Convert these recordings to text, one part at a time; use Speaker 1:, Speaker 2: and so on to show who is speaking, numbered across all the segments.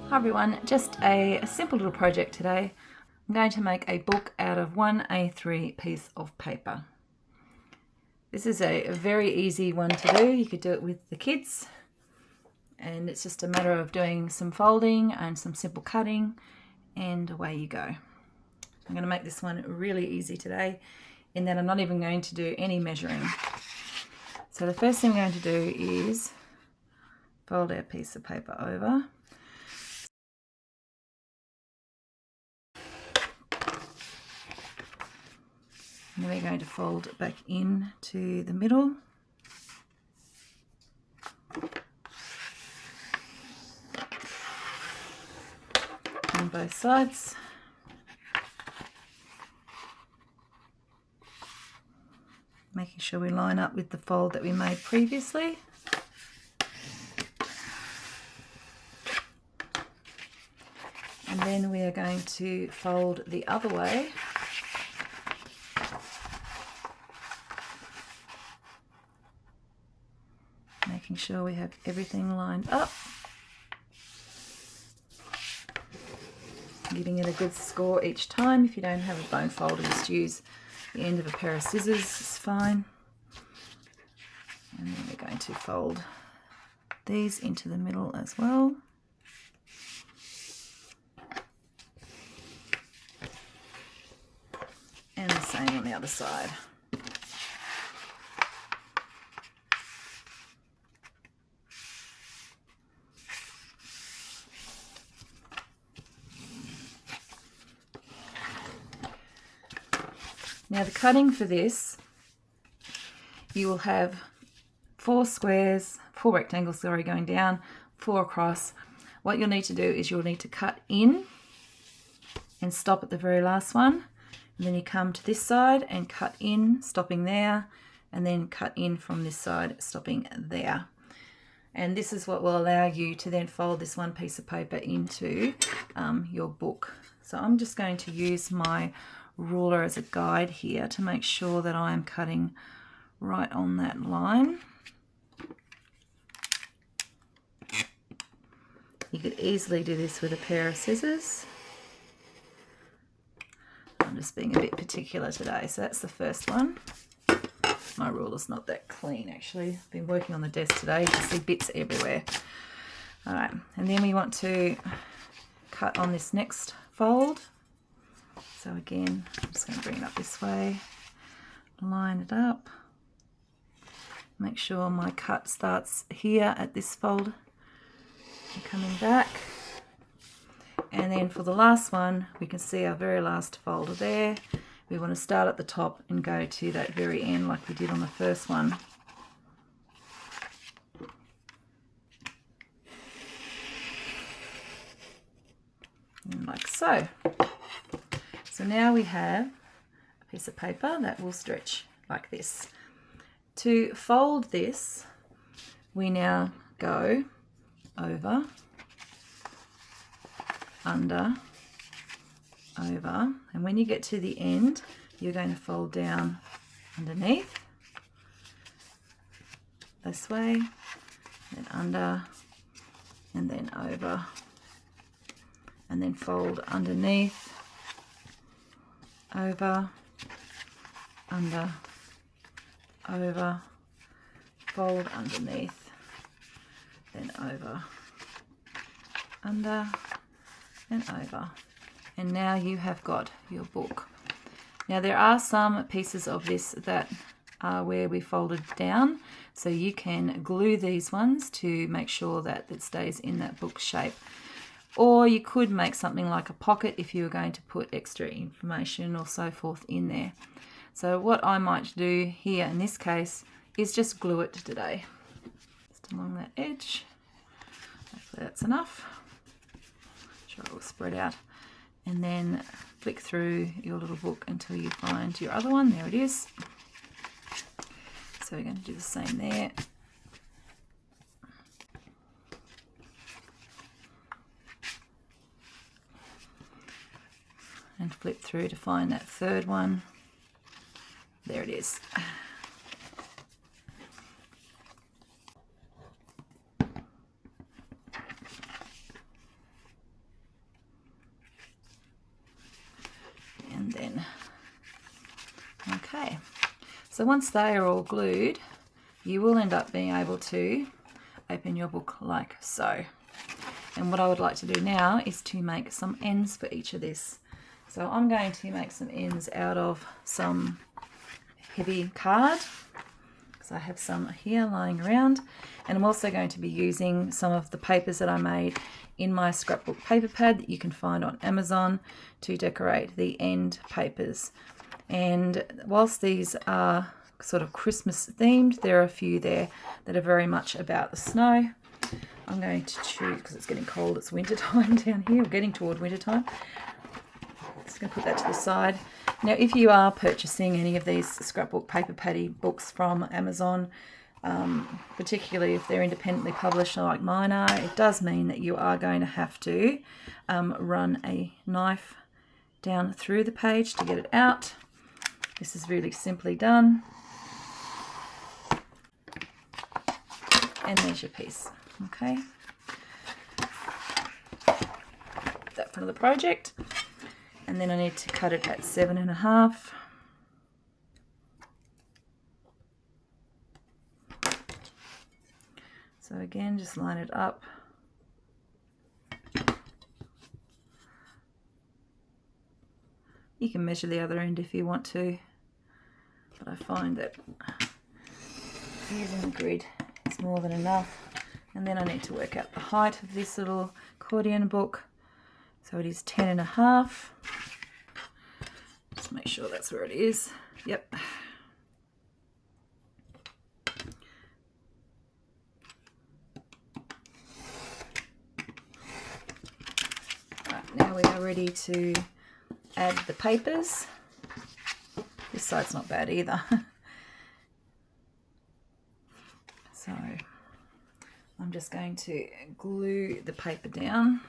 Speaker 1: Hi everyone, just a simple little project today. I'm going to make a book out of one A3 piece of paper. This is a very easy one to do. You could do it with the kids, and it's just a matter of doing some folding and some simple cutting, and away you go. I'm going to make this one really easy today in that I'm not even going to do any measuring. So the first thing I'm going to do is fold our piece of paper over. And then we're going to fold it back in to the middle. On both sides. Making sure we line up with the fold that we made previously. And then we are going to fold the other way. Making sure we have everything lined up. Giving it a good score each time. If you don't have a bone folder, just use the end of a pair of scissors, it's fine. And then we're going to fold these into the middle as well. And the same on the other side. Now the cutting for this, you will have 4 rectangles going down, 4 across. What you'll need to do is you'll need to cut in and stop at the very last one. And then you come to this side and cut in, stopping there, and then cut in from this side, stopping there. And this is what will allow you to then fold this one piece of paper into your book. So I'm just going to use my ruler as a guide here to make sure that I am cutting right on that line. You could easily do this with a pair of scissors. I'm just being a bit particular today. So that's the first one. My ruler's not that clean actually. I've been working on the desk today. You can see bits everywhere. All right, and then we want to cut on this next fold. So again, I'm just going to bring it up this way, line it up, make sure my cut starts here at this fold and coming back. And then for the last one, we can see our very last folder there. We want to start at the top and go to that very end like we did on the first one. And like so. So now we have a piece of paper that will stretch like this. To fold this, we now go over, under, over, and when you get to the end, you're going to fold down underneath, this way, then under, and then over, and then fold underneath, over, under, over, fold underneath, then over, under, and over. And now you have got your book. Now there are some pieces of this that are where we folded down, so you can glue these ones to make sure that it stays in that book shape. Or you could make something like a pocket if you were going to put extra information or so forth in there. So what I might do here in this case is just glue it today. Just along that edge. Hopefully that's enough. Sure it will spread out. And then flick through your little book until you find your other one. There it is. So we're going to do the same there. And flip through to find that third one. There it is. So once they are all glued, you will end up being able to open your book like so. And what I would like to do now is to make some ends for each of this. So I'm going to make some ends out of some heavy card, because I have some here lying around, and I'm also going to be using some of the papers that I made in my scrapbook paper pad that you can find on Amazon to decorate the end papers. And whilst these are sort of Christmas themed, there are a few there that are very much about the snow. I'm going to choose, because it's getting cold, it's winter time down here, we're getting toward winter time. Just going to put that to the side. Now, if you are purchasing any of these scrapbook paper paddy books from Amazon, particularly if they're independently published like mine are, it does mean that you are going to have to run a knife down through the page to get it out. This is really simply done. And there's your piece. Okay. That front of the project. And then I need to cut it at 7.5. So again, just line it up. You can measure the other end if you want to, but I find that using the grid is more than enough. And then I need to work out the height of this little accordion book. So it is 10.5. Just make sure that's where it is. Yep. Right, now we are ready to add the papers. This side's not bad either. So I'm just going to glue the paper down.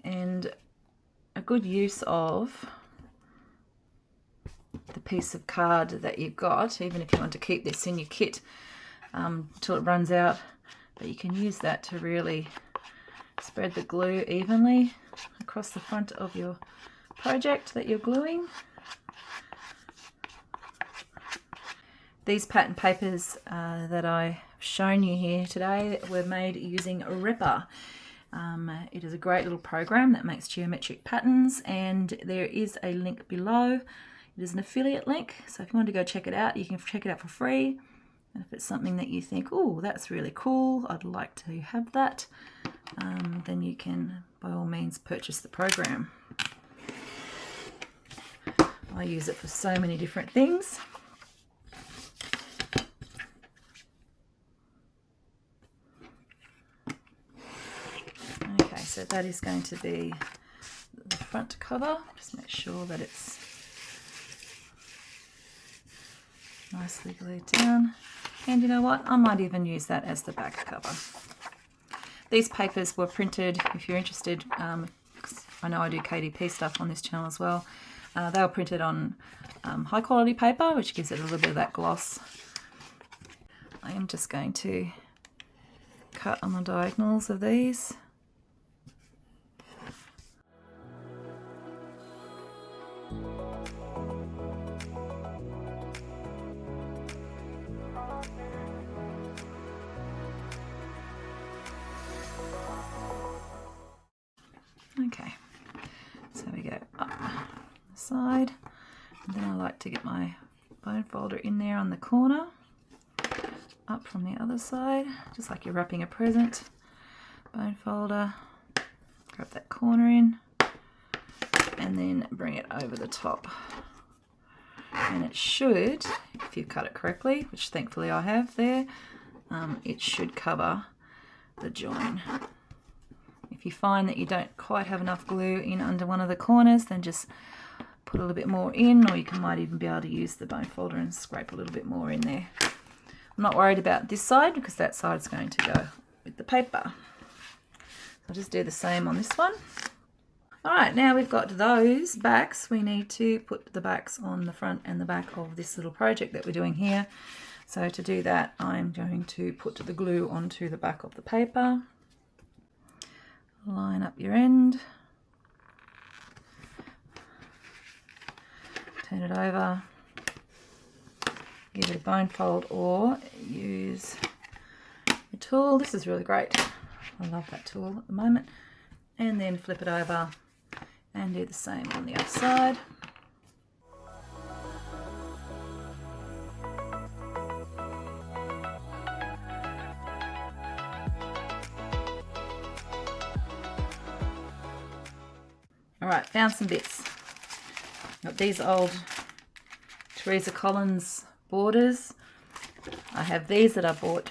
Speaker 1: And a good use of the piece of card that you've got, even if you want to keep this in your kit till it runs out, but you can use that to really spread the glue evenly across the front of your project that you're gluing. These pattern papers that I've shown you here today were made using Repper. It is a great little program that makes geometric patterns, and there is a link below. It is an affiliate link, so if you want to go check it out, you can check it out for free. And if it's something that you think, oh, that's really cool, I'd like to have that, then you can by all means purchase the program. I use it for so many different things. Okay, so that is going to be the front cover. Just make sure that it's nicely glued down. And you know what? I might even use that as the back cover. These papers were printed, if you're interested, I know I do KDP stuff on this channel as well. They were printed on high quality paper, which gives it a little bit of that gloss. I am just going to cut on the diagonals of these. Okay, so we go up the side, and then I like to get my bone folder in there on the corner, up from the other side, just like you're wrapping a present. Bone folder, grab that corner in, and then bring it over the top. And it should, if you cut it correctly, which thankfully I have there, it should cover the join. If you find that you don't quite have enough glue in under one of the corners, then just put a little bit more in, or you might even be able to use the bone folder and scrape a little bit more in there. I'm not worried about this side because that side's going to go with the paper. I'll just do the same on this one. Alright, now we've got those backs, we need to put the backs on the front and the back of this little project that we're doing here. So to do that, I'm going to put the glue onto the back of the paper. Line up your end. turn it over, give it a bone fold, or use a tool. This is really great. I love that tool at the moment. And then flip it over and do the same on the other side. Alright, found some bits. Got these old Teresa Collins borders. I have these that I bought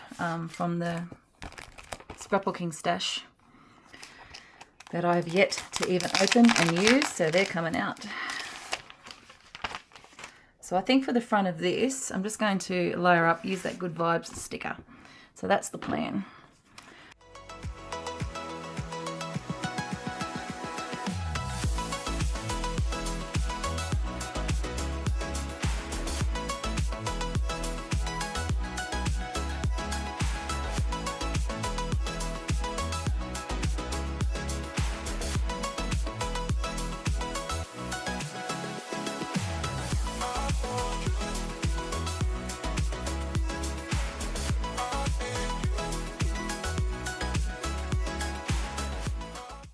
Speaker 1: from the scrapbooking stash that I have yet to even open and use, so they're coming out. So I think for the front of this, I'm just going to layer up, use that Good Vibes sticker. So that's the plan.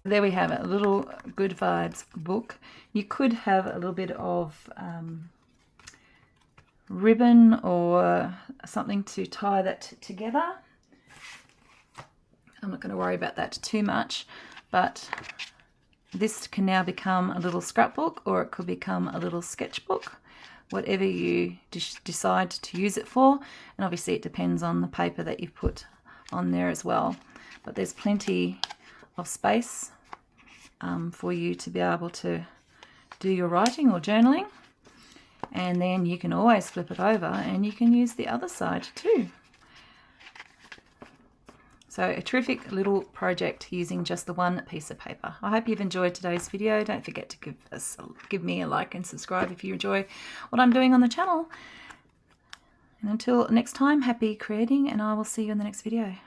Speaker 1: There we have it, a little Good Vibes book. You could have a little bit of ribbon or something to tie that together. I'm not going to worry about that too much, but this can now become a little scrapbook, or it could become a little sketchbook, whatever you decide to use it for. And obviously it depends on the paper that you put on there as well. But there's plenty of space for you to be able to do your writing or journaling, and then you can always flip it over and you can use the other side too. So a terrific little project using just the one piece of paper. I hope you've enjoyed today's video. Don't forget to give me a like and subscribe if you enjoy what I'm doing on the channel. And until next time, happy creating, and I will see you in the next video.